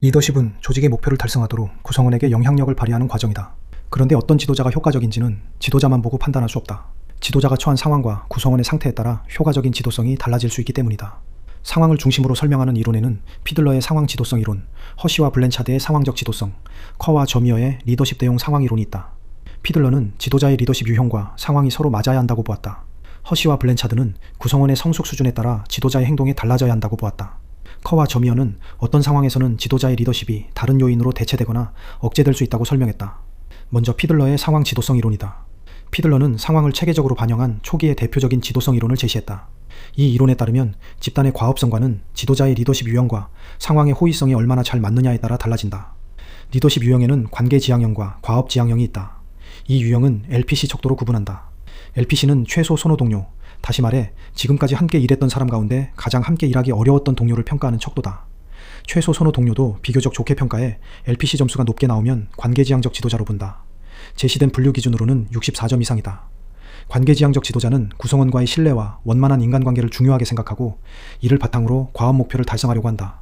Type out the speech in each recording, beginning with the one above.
리더십은 조직의 목표를 달성하도록 구성원에게 영향력을 발휘하는 과정이다. 그런데 어떤 지도자가 효과적인지는 지도자만 보고 판단할 수 없다. 지도자가 처한 상황과 구성원의 상태에 따라 효과적인 지도성이 달라질 수 있기 때문이다. 상황을 중심으로 설명하는 이론에는 피들러의 상황 지도성 이론, 허쉬와 블렌차드의 상황적 지도성, 커와 저미어의 리더십 대용 상황 이론이 있다. 피들러는 지도자의 리더십 유형과 상황이 서로 맞아야 한다고 보았다. 허쉬와 블렌차드는 구성원의 성숙 수준에 따라 지도자의 행동이 달라져야 한다고 보았다. 커와 저미어는 어떤 상황에서는 지도자의 리더십이 다른 요인으로 대체되거나 억제될 수 있다고 설명했다. 먼저 피들러의 상황 지도성 이론이다. 피들러는 상황을 체계적으로 반영한 초기의 대표적인 지도성 이론을 제시했다. 이 이론에 따르면 집단의 과업성과는 지도자의 리더십 유형과 상황의 호의성이 얼마나 잘 맞느냐에 따라 달라진다. 리더십 유형에는 관계 지향형과 과업 지향형이 있다. 이 유형은 LPC 척도로 구분한다. LPC는 최소 선호 동료, 다시 말해 지금까지 함께 일했던 사람 가운데 가장 함께 일하기 어려웠던 동료를 평가하는 척도다. 최소 선호 동료도 비교적 좋게 평가해 LPC 점수가 높게 나오면 관계지향적 지도자로 본다. 제시된 분류 기준으로는 64점 이상이다. 관계지향적 지도자는 구성원과의 신뢰와 원만한 인간관계를 중요하게 생각하고 이를 바탕으로 과업 목표를 달성하려고 한다.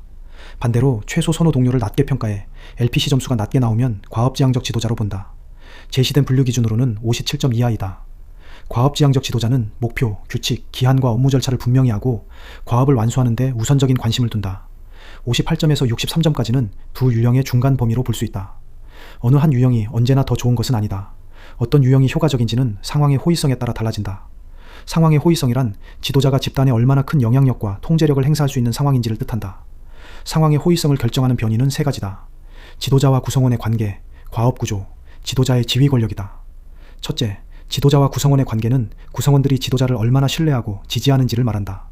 반대로 최소 선호 동료를 낮게 평가해 LPC 점수가 낮게 나오면 과업지향적 지도자로 본다. 제시된 분류 기준으로는 57점 이하이다. 과업지향적 지도자는 목표, 규칙, 기한과 업무 절차를 분명히 하고 과업을 완수하는 데 우선적인 관심을 둔다. 58점에서 63점까지는 두 유형의 중간 범위로 볼 수 있다. 어느 한 유형이 언제나 더 좋은 것은 아니다. 어떤 유형이 효과적인지는 상황의 호의성에 따라 달라진다. 상황의 호의성이란 지도자가 집단에 얼마나 큰 영향력과 통제력을 행사할 수 있는 상황인지를 뜻한다. 상황의 호의성을 결정하는 변이는 세 가지다. 지도자와 구성원의 관계, 과업 구조, 지도자의 지휘 권력이다. 첫째, 지도자와 구성원의 관계는 구성원들이 지도자를 얼마나 신뢰하고 지지하는지를 말한다.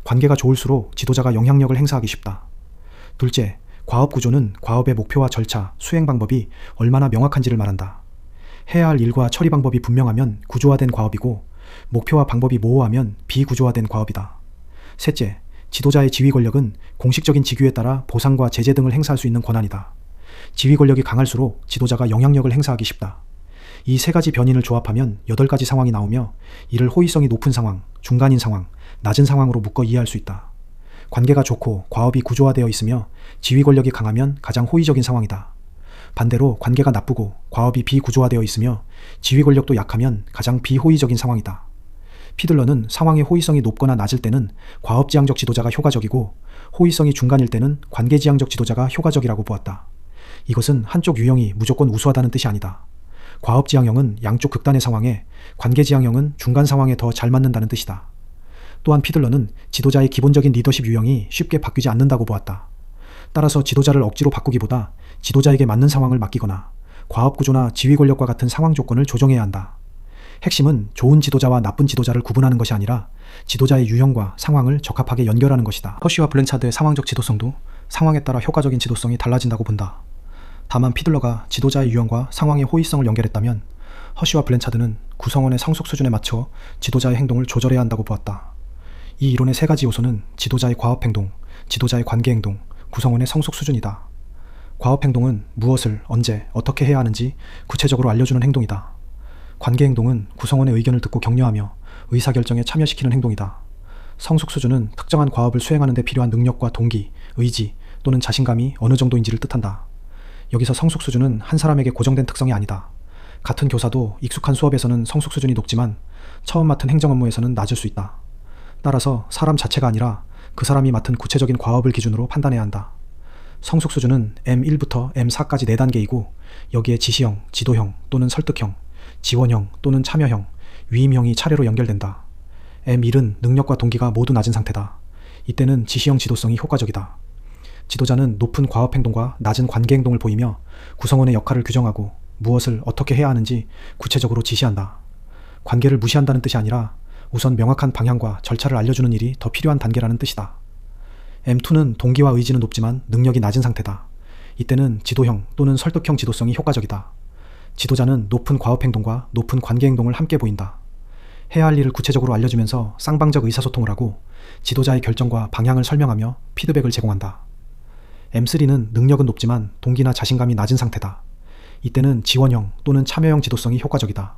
관계가 좋을수록 지도자가 영향력을 행사하기 쉽다. 둘째, 과업 구조는 과업의 목표와 절차, 수행 방법이 얼마나 명확한지를 말한다. 해야 할 일과 처리 방법이 분명하면 구조화된 과업이고 목표와 방법이 모호하면 비구조화된 과업이다. 셋째, 지도자의 지휘 권력은 공식적인 직위에 따라 보상과 제재 등을 행사할 수 있는 권한이다. 지휘 권력이 강할수록 지도자가 영향력을 행사하기 쉽다. 이 세 가지 변인을 조합하면 8가지 상황이 나오며 이를 호의성이 높은 상황, 중간인 상황, 낮은 상황으로 묶어 이해할 수 있다. 관계가 좋고 과업이 구조화되어 있으며 지휘 권력이 강하면 가장 호의적인 상황이다. 반대로 관계가 나쁘고 과업이 비구조화되어 있으며 지휘 권력도 약하면 가장 비호의적인 상황이다. 피들러는 상황의 호의성이 높거나 낮을 때는 과업지향적 지도자가 효과적이고 호의성이 중간일 때는 관계지향적 지도자가 효과적이라고 보았다. 이것은 한쪽 유형이 무조건 우수하다는 뜻이 아니다. 과업지향형은 양쪽 극단의 상황에, 관계지향형은 중간 상황에 더 잘 맞는다는 뜻이다. 또한 피들러는 지도자의 기본적인 리더십 유형이 쉽게 바뀌지 않는다고 보았다. 따라서 지도자를 억지로 바꾸기보다 지도자에게 맞는 상황을 맡기거나 과업 구조나 지휘 권력과 같은 상황 조건을 조정해야 한다. 핵심은 좋은 지도자와 나쁜 지도자를 구분하는 것이 아니라 지도자의 유형과 상황을 적합하게 연결하는 것이다. 허쉬와 블렌차드의 상황적 지도성도 상황에 따라 효과적인 지도성이 달라진다고 본다. 다만 피들러가 지도자의 유형과 상황의 호의성을 연결했다면 허쉬와 블렌차드는 구성원의 성숙 수준에 맞춰 지도자의 행동을 조절해야 한다고 보았다. 이 이론의 세 가지 요소는 지도자의 과업 행동, 지도자의 관계 행동, 구성원의 성숙 수준이다. 과업 행동은 무엇을 언제 어떻게 해야 하는지 구체적으로 알려주는 행동이다. 관계 행동은 구성원의 의견을 듣고 격려하며 의사결정에 참여시키는 행동이다. 성숙 수준은 특정한 과업을 수행하는 데 필요한 능력과 동기, 의지 또는 자신감이 어느 정도인지를 뜻한다. 여기서 성숙 수준은 한 사람에게 고정된 특성이 아니다. 같은 교사도 익숙한 수업에서는 성숙 수준이 높지만 처음 맡은 행정 업무에서는 낮을 수 있다. 따라서 사람 자체가 아니라 그 사람이 맡은 구체적인 과업을 기준으로 판단해야 한다. 성숙 수준은 M1부터 M4까지 4단계이고 여기에 지시형, 지도형 또는 설득형, 지원형 또는 참여형, 위임형이 차례로 연결된다. M1은 능력과 동기가 모두 낮은 상태다. 이때는 지시형 지도성이 효과적이다. 지도자는 높은 과업 행동과 낮은 관계 행동을 보이며 구성원의 역할을 규정하고 무엇을 어떻게 해야 하는지 구체적으로 지시한다. 관계를 무시한다는 뜻이 아니라 우선 명확한 방향과 절차를 알려주는 일이 더 필요한 단계라는 뜻이다. M2는 동기와 의지는 높지만 능력이 낮은 상태다. 이때는 지도형 또는 설득형 지도성이 효과적이다. 지도자는 높은 과업 행동과 높은 관계 행동을 함께 보인다. 해야 할 일을 구체적으로 알려주면서 쌍방적 의사소통을 하고 지도자의 결정과 방향을 설명하며 피드백을 제공한다. M3는 능력은 높지만 동기나 자신감이 낮은 상태다. 이때는 지원형 또는 참여형 지도성이 효과적이다.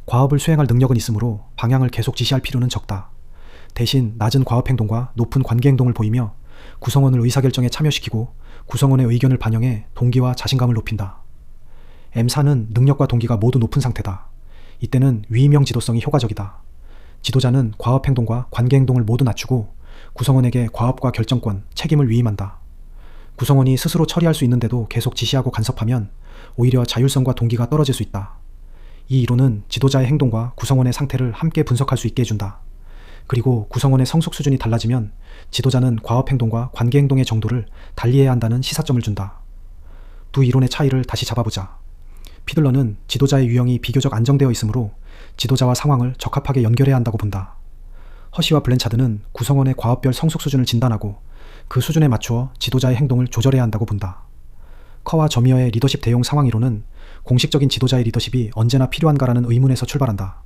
과업을 수행할 능력은 있으므로 방향을 계속 지시할 필요는 적다. 대신 낮은 과업 행동과 높은 관계 행동을 보이며 구성원을 의사결정에 참여시키고 구성원의 의견을 반영해 동기와 자신감을 높인다. M4는 능력과 동기가 모두 높은 상태다. 이때는 위임형 지도성이 효과적이다. 지도자는 과업 행동과 관계 행동을 모두 낮추고 구성원에게 과업과 결정권, 책임을 위임한다. 구성원이 스스로 처리할 수 있는데도 계속 지시하고 간섭하면 오히려 자율성과 동기가 떨어질 수 있다. 이 이론은 지도자의 행동과 구성원의 상태를 함께 분석할 수 있게 해준다. 그리고 구성원의 성숙 수준이 달라지면 지도자는 과업 행동과 관계 행동의 정도를 달리해야 한다는 시사점을 준다. 두 이론의 차이를 다시 잡아보자. 피들러는 지도자의 유형이 비교적 안정되어 있으므로 지도자와 상황을 적합하게 연결해야 한다고 본다. 허시와 블렌차드는 구성원의 과업별 성숙 수준을 진단하고 그 수준에 맞추어 지도자의 행동을 조절해야 한다고 본다. 커와 저미어의 리더십 대용 상황 이론은 공식적인 지도자의 리더십이 언제나 필요한가라는 의문에서 출발한다.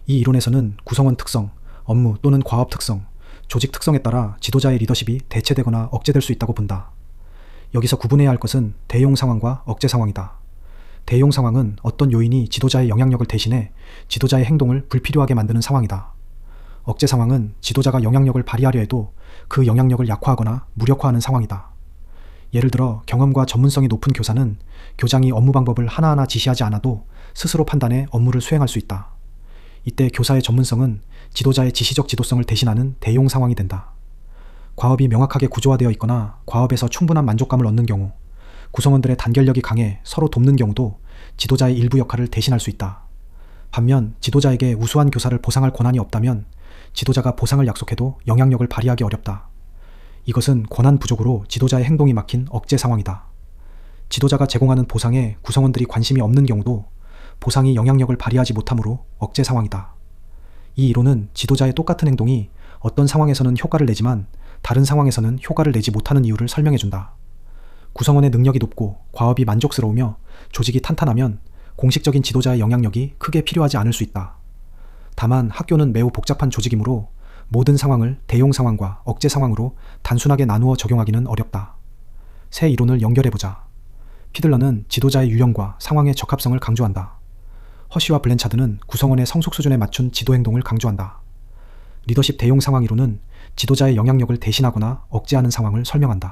이 이론에서는 구성원 특성, 업무 또는 과업 특성, 조직 특성에 따라 지도자의 리더십이 대체되거나 억제될 수 있다고 본다. 여기서 구분해야 할 것은 대용 상황과 억제 상황이다. 대용 상황은 어떤 요인이 지도자의 영향력을 대신해 지도자의 행동을 불필요하게 만드는 상황이다. 억제 상황은 지도자가 영향력을 발휘하려 해도 그 영향력을 약화하거나 무력화하는 상황이다. 예를 들어 경험과 전문성이 높은 교사는 교장이 업무 방법을 하나하나 지시하지 않아도 스스로 판단해 업무를 수행할 수 있다. 이때 교사의 전문성은 지도자의 지시적 지도성을 대신하는 대용 상황이 된다. 과업이 명확하게 구조화되어 있거나 과업에서 충분한 만족감을 얻는 경우, 구성원들의 단결력이 강해 서로 돕는 경우도 지도자의 일부 역할을 대신할 수 있다. 반면 지도자에게 우수한 교사를 보상할 권한이 없다면 지도자가 보상을 약속해도 영향력을 발휘하기 어렵다. 이것은 권한 부족으로 지도자의 행동이 막힌 억제 상황이다. 지도자가 제공하는 보상에 구성원들이 관심이 없는 경우도 보상이 영향력을 발휘하지 못하므로 억제 상황이다. 이 이론은 지도자의 똑같은 행동이 어떤 상황에서는 효과를 내지만 다른 상황에서는 효과를 내지 못하는 이유를 설명해준다. 구성원의 능력이 높고 과업이 만족스러우며 조직이 탄탄하면 공식적인 지도자의 영향력이 크게 필요하지 않을 수 있다. 다만 학교는 매우 복잡한 조직이므로 모든 상황을 대용 상황과 억제 상황으로 단순하게 나누어 적용하기는 어렵다. 새 이론을 연결해보자. 피들러는 지도자의 유형과 상황의 적합성을 강조한다. 허시와 블렌차드는 구성원의 성숙 수준에 맞춘 지도 행동을 강조한다. 리더십 대용 상황 이론은 지도자의 영향력을 대신하거나 억제하는 상황을 설명한다.